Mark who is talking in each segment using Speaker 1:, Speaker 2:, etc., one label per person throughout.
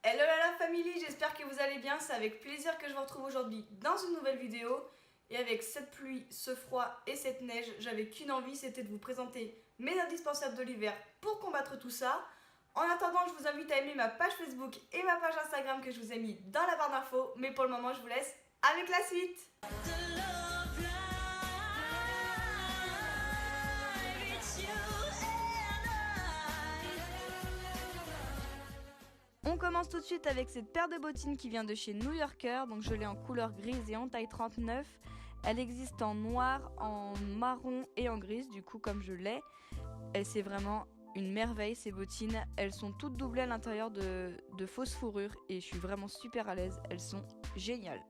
Speaker 1: Hello la famille, j'espère que vous allez bien, c'est avec plaisir que je vous retrouve aujourd'hui dans une nouvelle vidéo. Et avec cette pluie, ce froid et cette neige, j'avais qu'une envie, c'était de vous présenter mes indispensables de l'hiver pour combattre tout ça. En attendant, je vous invite à aimer ma page Facebook et ma page Instagram que je vous ai mis dans la barre d'infos. Mais pour le moment, je vous laisse avec la suite. On commence tout de suite avec cette paire de bottines qui vient de chez New Yorker, donc je l'ai en couleur grise et en taille 39. Elle existe en noir, en marron et en grise, du coup comme je l'ai. Et c'est vraiment une merveille ces bottines, elles sont toutes doublées à l'intérieur de fausses fourrures et je suis vraiment super à l'aise, elles sont géniales.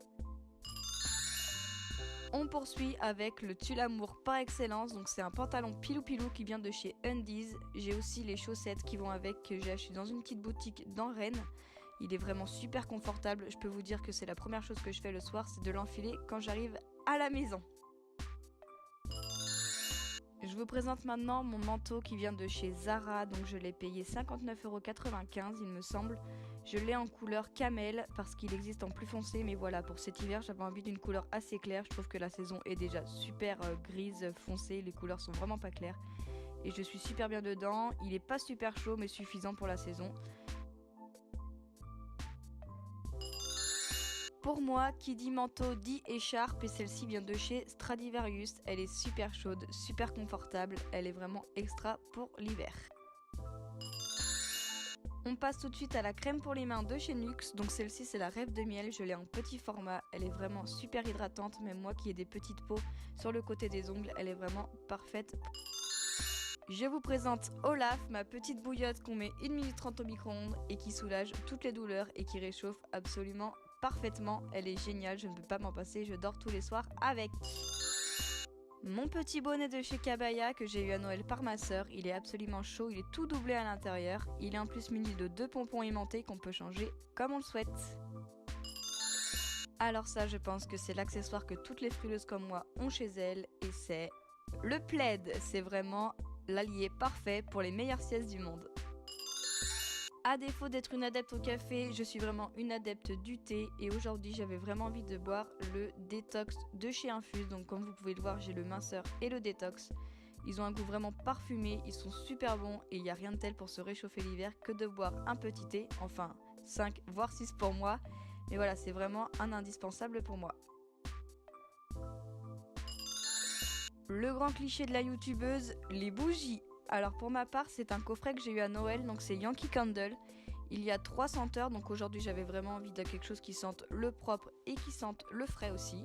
Speaker 1: On poursuit avec le tulle amour par excellence, donc c'est un pantalon pilou pilou qui vient de chez Undies. J'ai aussi les chaussettes qui vont avec, que j'ai acheté dans une petite boutique dans Rennes. Il est vraiment super confortable, je peux vous dire que c'est la première chose que je fais le soir, c'est de l'enfiler quand j'arrive à la maison. Je vous présente maintenant mon manteau qui vient de chez Zara, donc je l'ai payé 59,95 € il me semble. Je l'ai en couleur camel parce qu'il existe en plus foncé, mais voilà, pour cet hiver j'avais envie d'une couleur assez claire. Je trouve que la saison est déjà super grise foncée, les couleurs sont vraiment pas claires. Et je suis super bien dedans, il est pas super chaud mais suffisant pour la saison. Pour moi, qui dit manteau dit écharpe et celle-ci vient de chez Stradivarius. Elle est super chaude, super confortable, elle est vraiment extra pour l'hiver. On passe tout de suite à la crème pour les mains de chez Nuxe. Donc celle-ci c'est la Rêve de miel, je l'ai en petit format. Elle est vraiment super hydratante, même moi qui ai des petites peaux sur le côté des ongles, elle est vraiment parfaite. Je vous présente Olaf, ma petite bouillotte qu'on met 1 minute 30 au micro-ondes et qui soulage toutes les douleurs et qui réchauffe absolument parfaitement. Elle est géniale, je ne peux pas m'en passer, je dors tous les soirs avec. Mon petit bonnet de chez Kabaya que j'ai eu à Noël par ma sœur, il est absolument chaud, il est tout doublé à l'intérieur. Il est en plus muni de 2 pompons aimantés qu'on peut changer comme on le souhaite. Alors ça, je pense que c'est l'accessoire que toutes les frileuses comme moi ont chez elles et c'est le plaid. C'est vraiment l'allié parfait pour les meilleures siestes du monde. À défaut d'être une adepte au café, je suis vraiment une adepte du thé et aujourd'hui j'avais vraiment envie de boire le détox de chez Infuse. Donc comme vous pouvez le voir, j'ai le minceur et le détox. Ils ont un goût vraiment parfumé, ils sont super bons et il n'y a rien de tel pour se réchauffer l'hiver que de boire un petit thé, enfin 5 voire 6 pour moi. Mais voilà, c'est vraiment un indispensable pour moi. Le grand cliché de la youtubeuse, les bougies. Alors pour ma part, c'est un coffret que j'ai eu à Noël, donc c'est Yankee Candle. Il y a 3 senteurs, donc aujourd'hui j'avais vraiment envie de quelque chose qui sente le propre et qui sente le frais aussi.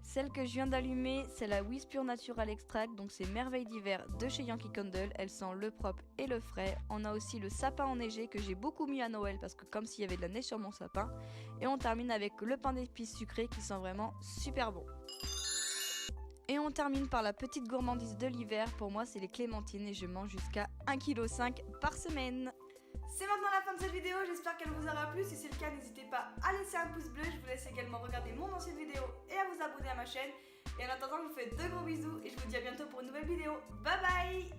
Speaker 1: Celle que je viens d'allumer, c'est la Wiz Pure Natural Extract, donc c'est Merveille d'hiver de chez Yankee Candle. Elle sent le propre et le frais. On a aussi le sapin enneigé que j'ai beaucoup mis à Noël parce que comme s'il y avait de la neige sur mon sapin. Et on termine avec le pain d'épices sucré qui sent vraiment super bon. Et on termine par la petite gourmandise de l'hiver. Pour moi, c'est les clémentines et je mange jusqu'à 1,5 kg par semaine. C'est maintenant la fin de cette vidéo, j'espère qu'elle vous aura plu. Si c'est le cas, n'hésitez pas à laisser un pouce bleu. Je vous laisse également regarder mon ancienne vidéo et à vous abonner à ma chaîne. Et en attendant, je vous fais de gros bisous et je vous dis à bientôt pour une nouvelle vidéo. Bye bye!